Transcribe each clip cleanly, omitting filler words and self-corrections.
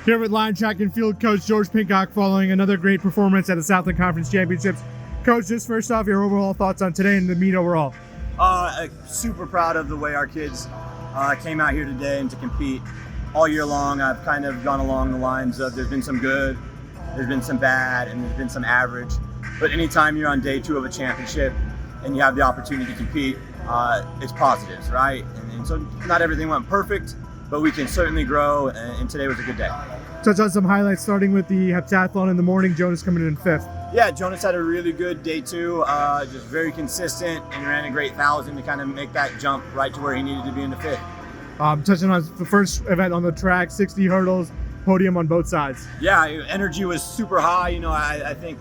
Here with line track and field coach George Pincock following another great performance at the Southland Conference Championships. Coach, just first off, your overall thoughts on today and the meet overall. Super proud of the way our kids came out here today and to compete all year long. I've kind of gone along the lines of there's been some good, there's been some bad, and there's been some average. But anytime you're on day 2 of a championship and you have the opportunity to compete, it's positives, right? And so not everything went perfect, but we can certainly grow, and today was a good day. Touch on some highlights, starting with the heptathlon in the morning. Jonas coming in 5th. Yeah, Jonas had a really good day 2, just very consistent, and ran a great 1,000 to kind of make that jump right to where he needed to be in the 5th. Touching on the first event on the track, 60 hurdles, podium on both sides. Yeah, energy was super high. You know, I think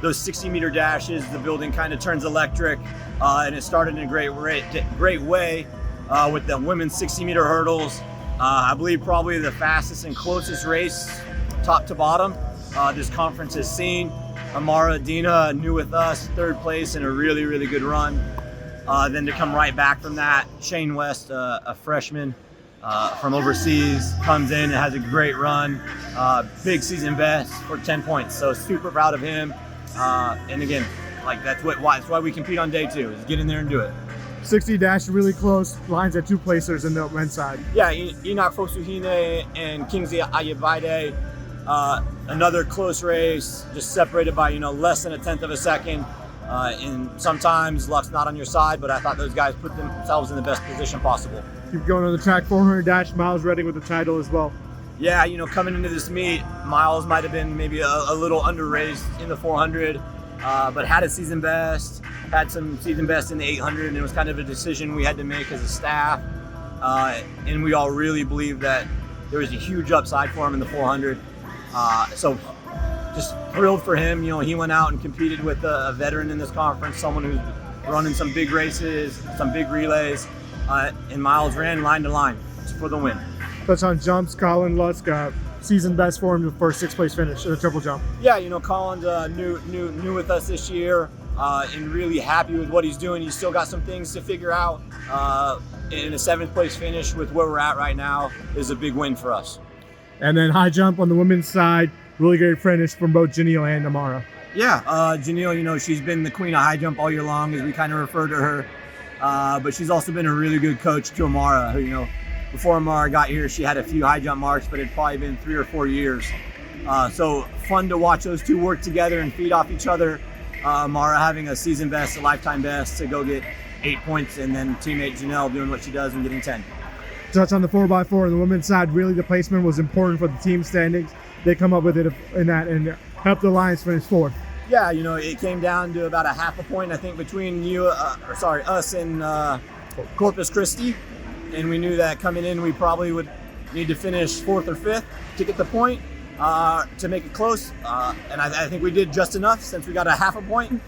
those 60-meter dashes, the building kind of turns electric, and it started in a great way with the women's 60-meter hurdles. I believe probably the fastest and closest race, top to bottom, this conference has seen. Amara Dina, new with us, 3rd place in a really, really good run. Then to come right back from that, Shane West, a freshman from overseas, comes in and has a great run. Big season best for 10 points. So super proud of him. And again, like that's why we compete on day 2, is get in there and do it. 60 dash really close, lines at 2 placers in the men's side. Yeah, Enoch Fosuhine and Kingsley Ayabide, another close race, just separated by less than 1/10 of a second. And sometimes luck's not on your side, but I thought those guys put themselves in the best position possible. Keep going on the track, 400 dash, Miles Redding with the title as well. Yeah, coming into this meet, Miles might have been maybe a little underraised in the 400, but had a season best, had some season best in the 800, and it was kind of a decision we had to make as a staff. And we all really believed that there was a huge upside for him in the 400. So just thrilled for him. He went out and competed with a veteran in this conference, someone who's running some big races, some big relays, and Miles ran line to line for the win. Touch on jumps, Colin Lusk, season best for him for a 6th place finish in a triple jump. Yeah, Colin's new with us this year, and really happy with what he's doing. He's still got some things to figure out. And a 7th place finish with where we're at right now is a big win for us. And then high jump on the women's side, really great finish from both Janelle and Amara. Yeah, Janelle, she's been the queen of high jump all year long, as we kind of refer to her. But she's also been a really good coach to Amara, who, before Amara got here, she had a few high jump marks, but it had probably been 3 or 4 years. So fun to watch those two work together and feed off each other. Amara having a season best, a lifetime best to go get 8 points, and then teammate Janelle doing what she does and getting 10. Touch on the 4x4 on the women's side, really the placement was important for the team standings. They come up with it in that and helped the Lions finish 4th. Yeah, it came down to about a half a point, I think, between us and Corpus Christi. And we knew that coming in, we probably would need to finish 4th or 5th to get the point to make it close. And I think we did just enough since we got a half a point.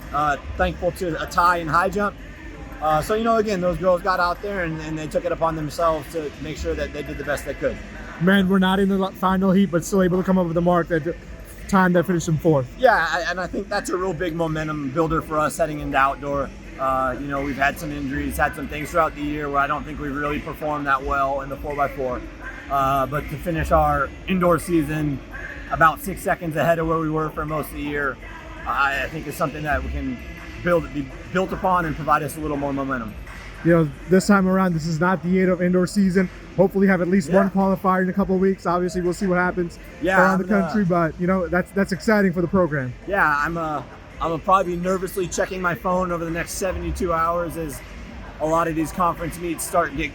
Thankful to a tie in high jump. So, again, those girls got out there and they took it upon themselves to make sure that they did the best they could. Man, we're not in the final heat, but still able to come up with a mark that time that finished in 4th. Yeah, and I think that's a real big momentum builder for us heading into outdoor. We've had some injuries, had some things throughout the year where I don't think we've really performed that well in the 4x4. But to finish our indoor season about 6 seconds ahead of where we were for most of the year, I think is something that we can be built upon and provide us a little more momentum. This time around, this is not the 8 of indoor season. Hopefully have at least one qualifier in a couple of weeks. Obviously, we'll see what happens around the country, but that's exciting for the program. Yeah, I'm probably nervously checking my phone over the next 72 hours as a lot of these conference meets start to get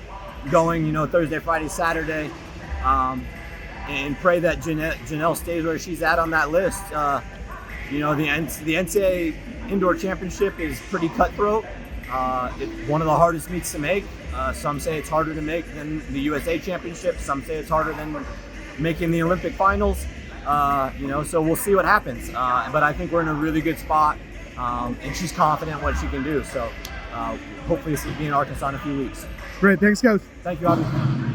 going, Thursday, Friday, Saturday, and pray that Janelle stays where she's at on that list. The NCAA Indoor Championship is pretty cutthroat. It's one of the hardest meets to make. Some say it's harder to make than the USA Championship. Some say it's harder than making the Olympic finals. So we'll see what happens. But I think we're in a really good spot, and she's confident what she can do. So hopefully this will be in Arkansas in a few weeks. Great. Thanks, Coach. Thank you, Avi.